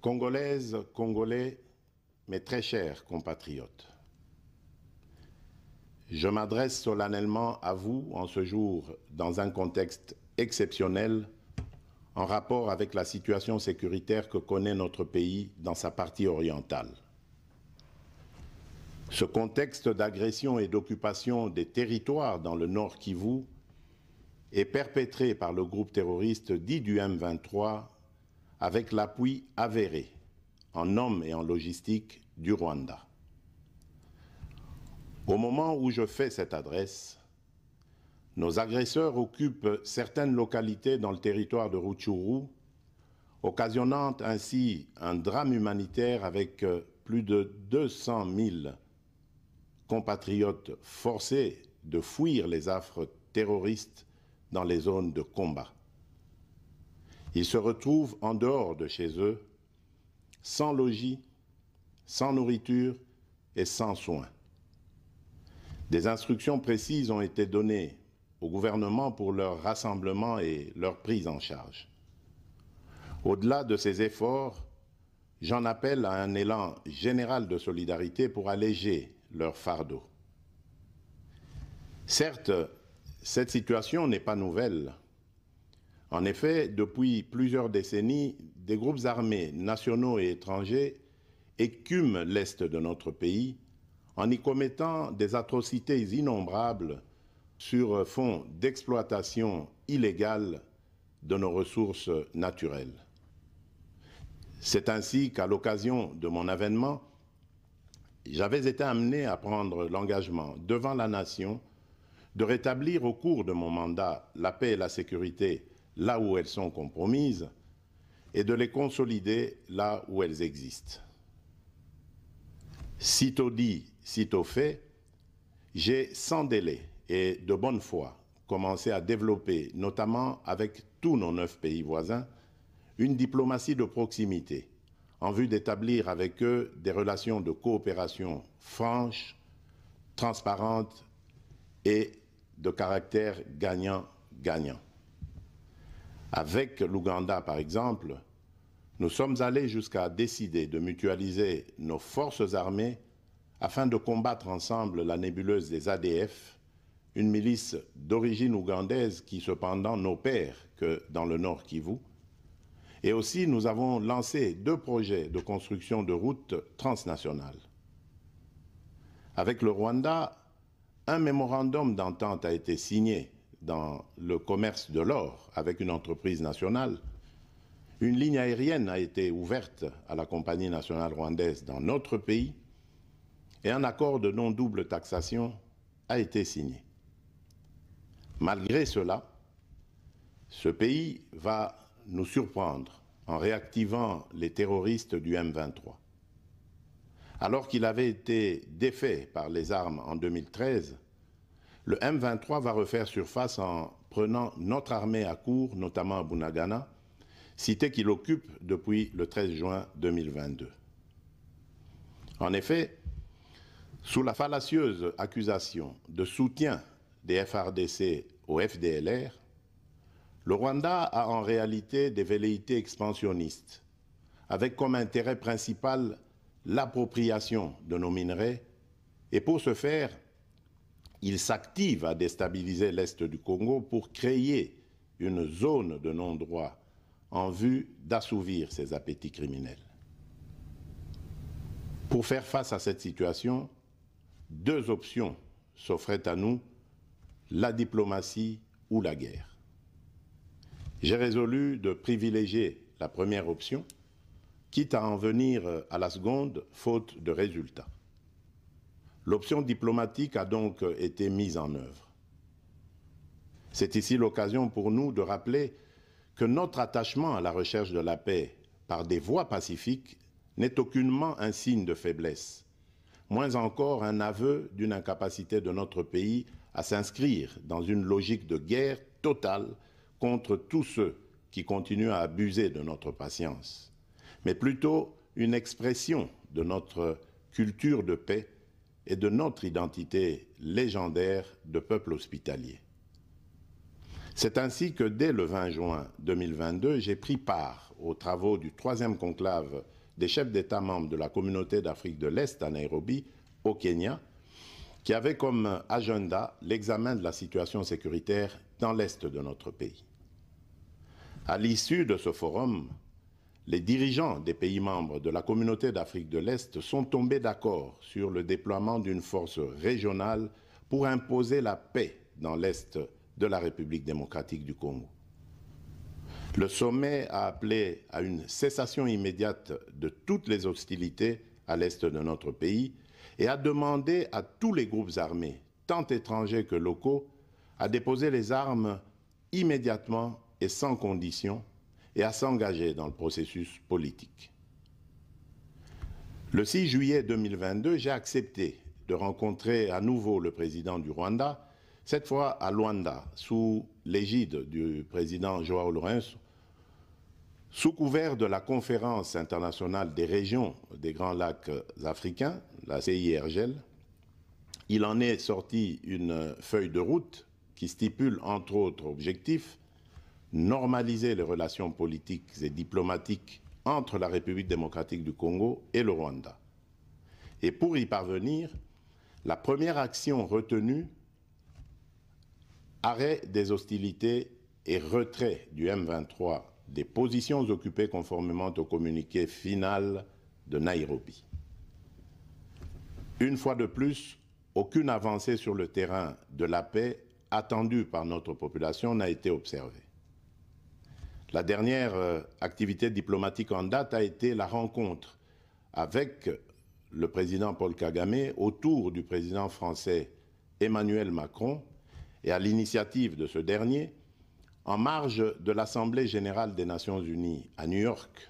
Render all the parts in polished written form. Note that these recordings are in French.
Congolaises, Congolais, mes très chers compatriotes, je m'adresse solennellement à vous en ce jour dans un contexte exceptionnel en rapport avec la situation sécuritaire que connaît notre pays dans sa partie orientale. Ce contexte d'agression et d'occupation des territoires dans le Nord Kivu est perpétré par le groupe terroriste dit du M23 avec l'appui avéré en hommes et en logistique du Rwanda. Au moment où je fais cette adresse, nos agresseurs occupent certaines localités dans le territoire de Rutshuru, occasionnant ainsi un drame humanitaire avec plus de 200 000 compatriotes forcés de fuir les affres terroristes dans les zones de combat. Ils se retrouvent en dehors de chez eux, sans logis, sans nourriture et sans soins. Des instructions précises ont été données au gouvernement pour leur rassemblement et leur prise en charge. Au-delà de ces efforts, j'en appelle à un élan général de solidarité pour alléger leur fardeau. Certes, cette situation n'est pas nouvelle. En effet, depuis plusieurs décennies, des groupes armés nationaux et étrangers écument l'Est de notre pays en y commettant des atrocités innombrables sur fond d'exploitation illégale de nos ressources naturelles. C'est ainsi qu'à l'occasion de mon avènement, j'avais été amené à prendre l'engagement devant la nation de rétablir au cours de mon mandat la paix et la sécurité là où elles sont compromises et de les consolider là où elles existent. Sitôt dit, sitôt fait, j'ai sans délai et de bonne foi commencé à développer, notamment avec tous nos 9 pays voisins, une diplomatie de proximité en vue d'établir avec eux des relations de coopération franches, transparentes et de caractère gagnant-gagnant. Avec l'Ouganda, par exemple, nous sommes allés jusqu'à décider de mutualiser nos forces armées afin de combattre ensemble la nébuleuse des ADF, une milice d'origine ougandaise qui cependant n'opère que dans le Nord Kivu. Et aussi, nous avons lancé 2 projets de construction de routes transnationales. Avec le Rwanda, un mémorandum d'entente a été signé dans le commerce de l'or avec une entreprise nationale. Une ligne aérienne a été ouverte à la compagnie nationale rwandaise dans notre pays et un accord de non-double taxation a été signé. Malgré cela, ce pays va nous surprendre en réactivant les terroristes du M23. Alors qu'il avait été défait par les armes en 2013, le M23 va refaire surface en prenant notre armée à court, notamment à Bunagana, cité qu'il occupe depuis le 13 juin 2022. En effet, sous la fallacieuse accusation de soutien des FARDC au FDLR, le Rwanda a en réalité des velléités expansionnistes, avec comme intérêt principal l'appropriation de nos minerais, et pour ce faire, il s'active à déstabiliser l'Est du Congo pour créer une zone de non-droit en vue d'assouvir ses appétits criminels. Pour faire face à cette situation, 2 options s'offraient à nous, la diplomatie ou la guerre. J'ai résolu de privilégier la première option, quitte à en venir à la seconde, faute de résultats. L'option diplomatique a donc été mise en œuvre. C'est ici l'occasion pour nous de rappeler que notre attachement à la recherche de la paix par des voies pacifiques n'est aucunement un signe de faiblesse, moins encore un aveu d'une incapacité de notre pays à s'inscrire dans une logique de guerre totale contre tous ceux qui continuent à abuser de notre patience, mais plutôt une expression de notre culture de paix et de notre identité légendaire de peuple hospitalier. C'est ainsi que dès le 20 juin 2022, j'ai pris part aux travaux du 3e conclave des chefs d'État membres de la Communauté d'Afrique de l'Est à Nairobi, au Kenya, qui avait comme agenda l'examen de la situation sécuritaire dans l'Est de notre pays. À l'issue de ce forum, les dirigeants des pays membres de la Communauté d'Afrique de l'Est sont tombés d'accord sur le déploiement d'une force régionale pour imposer la paix dans l'Est de la République démocratique du Congo. Le sommet a appelé à une cessation immédiate de toutes les hostilités à l'est de notre pays et a demandé à tous les groupes armés, tant étrangers que locaux, à déposer les armes immédiatement et sans condition et à s'engager dans le processus politique. Le 6 juillet 2022, j'ai accepté de rencontrer à nouveau le président du Rwanda, cette fois à Luanda, sous l'égide du président Joao Lourenço, sous couvert de la Conférence internationale des régions des Grands Lacs africains, la CIRGL. Il en est sorti une feuille de route qui stipule, entre autres objectifs, normaliser les relations politiques et diplomatiques entre la République démocratique du Congo et le Rwanda. Et pour y parvenir, la première action retenue, arrêt des hostilités et retrait du M23 des positions occupées conformément au communiqué final de Nairobi. Une fois de plus, aucune avancée sur le terrain de la paix attendue par notre population n'a été observée. La dernière activité diplomatique en date a été la rencontre avec le président Paul Kagame autour du président français Emmanuel Macron et à l'initiative de ce dernier, en marge de l'Assemblée générale des Nations unies à New York.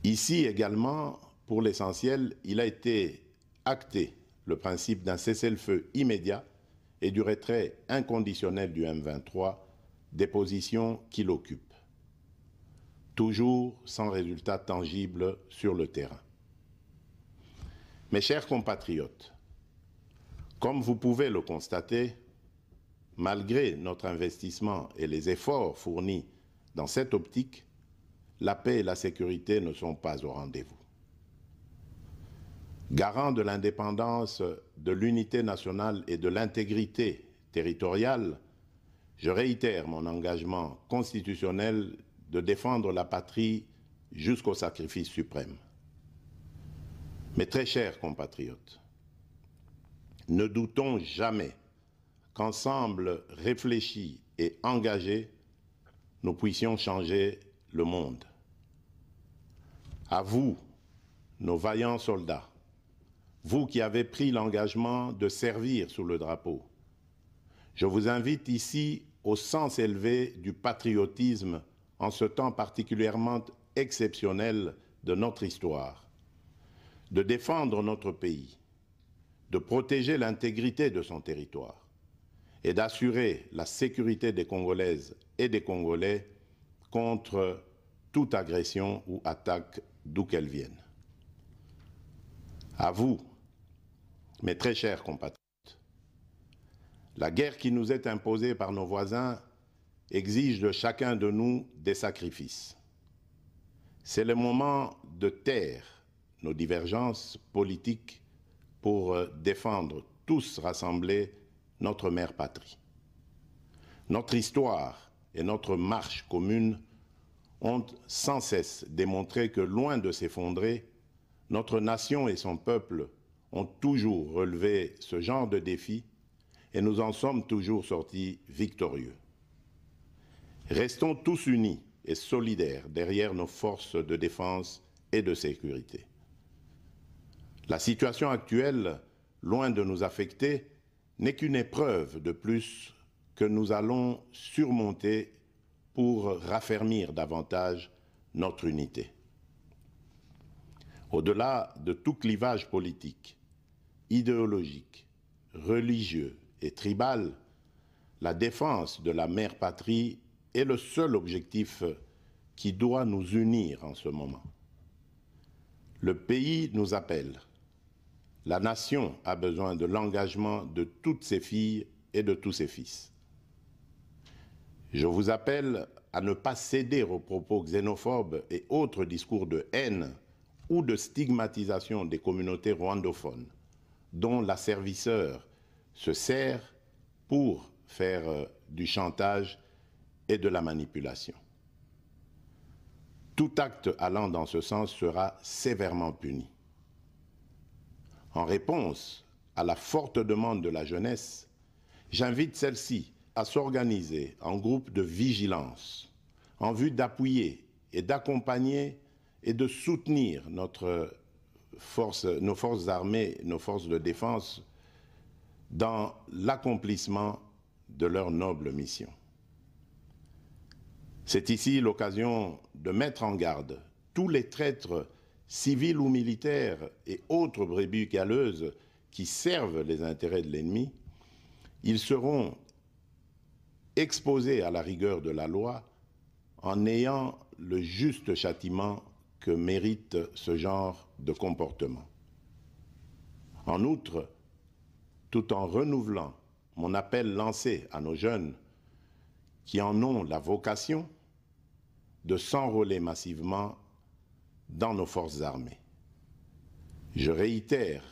Ici également, pour l'essentiel, il a été acté le principe d'un cessez-le-feu immédiat et du retrait inconditionnel du M23 des positions qu'il occupe, toujours sans résultat tangible sur le terrain. Mes chers compatriotes, comme vous pouvez le constater, malgré notre investissement et les efforts fournis dans cette optique, la paix et la sécurité ne sont pas au rendez-vous. Garant de l'indépendance, de l'unité nationale et de l'intégrité territoriale, je réitère mon engagement constitutionnel de défendre la patrie jusqu'au sacrifice suprême. Mes très chers compatriotes, ne doutons jamais qu'ensemble réfléchis et engagés, nous puissions changer le monde. À vous, nos vaillants soldats, vous qui avez pris l'engagement de servir sous le drapeau, je vous invite ici au sens élevé du patriotisme en ce temps particulièrement exceptionnel de notre histoire, de défendre notre pays, de protéger l'intégrité de son territoire et d'assurer la sécurité des Congolaises et des Congolais contre toute agression ou attaque d'où qu'elle vienne. À vous, mes très chers compatriotes, la guerre qui nous est imposée par nos voisins exige de chacun de nous des sacrifices. C'est le moment de taire nos divergences politiques pour défendre tous rassemblés notre mère patrie. Notre histoire et notre marche commune ont sans cesse démontré que, loin de s'effondrer, notre nation et son peuple ont toujours relevé ce genre de défi et nous en sommes toujours sortis victorieux. Restons tous unis et solidaires derrière nos forces de défense et de sécurité. La situation actuelle, loin de nous affecter, n'est qu'une épreuve de plus que nous allons surmonter pour raffermir davantage notre unité. Au-delà de tout clivage politique, idéologique, religieux et tribal, la défense de la mère patrie est le seul objectif qui doit nous unir en ce moment. Le pays nous appelle. La nation a besoin de l'engagement de toutes ses filles et de tous ses fils. Je vous appelle à ne pas céder aux propos xénophobes et autres discours de haine ou de stigmatisation des communautés rwandophones, dont l'asservisseur se sert pour faire du chantage et de la manipulation. Tout acte allant dans ce sens sera sévèrement puni. En réponse à la forte demande de la jeunesse, j'invite celle-ci à s'organiser en groupe de vigilance en vue d'appuyer et d'accompagner et de soutenir nos forces armées, nos forces de défense dans l'accomplissement de leur noble mission. C'est ici l'occasion de mettre en garde tous les traîtres civils ou militaires et autres brebis galeuses qui servent les intérêts de l'ennemi. Ils seront exposés à la rigueur de la loi en ayant le juste châtiment que mérite ce genre de comportement. En outre, tout en renouvelant mon appel lancé à nos jeunes qui en ont la vocation de s'enrôler massivement dans nos forces armées. Je réitère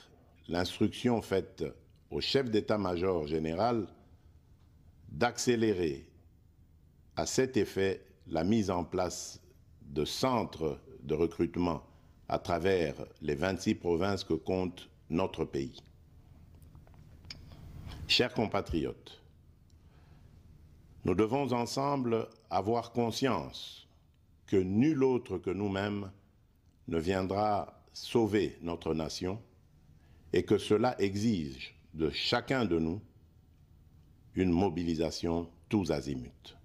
l'instruction faite au chef d'état-major général d'accélérer à cet effet la mise en place de centres de recrutement à travers les 26 provinces que compte notre pays. Chers compatriotes, nous devons ensemble avoir conscience que nul autre que nous-mêmes ne viendra sauver notre nation et que cela exige de chacun de nous une mobilisation tous azimuts.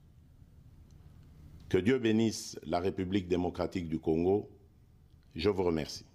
Que Dieu bénisse la République démocratique du Congo. Je vous remercie.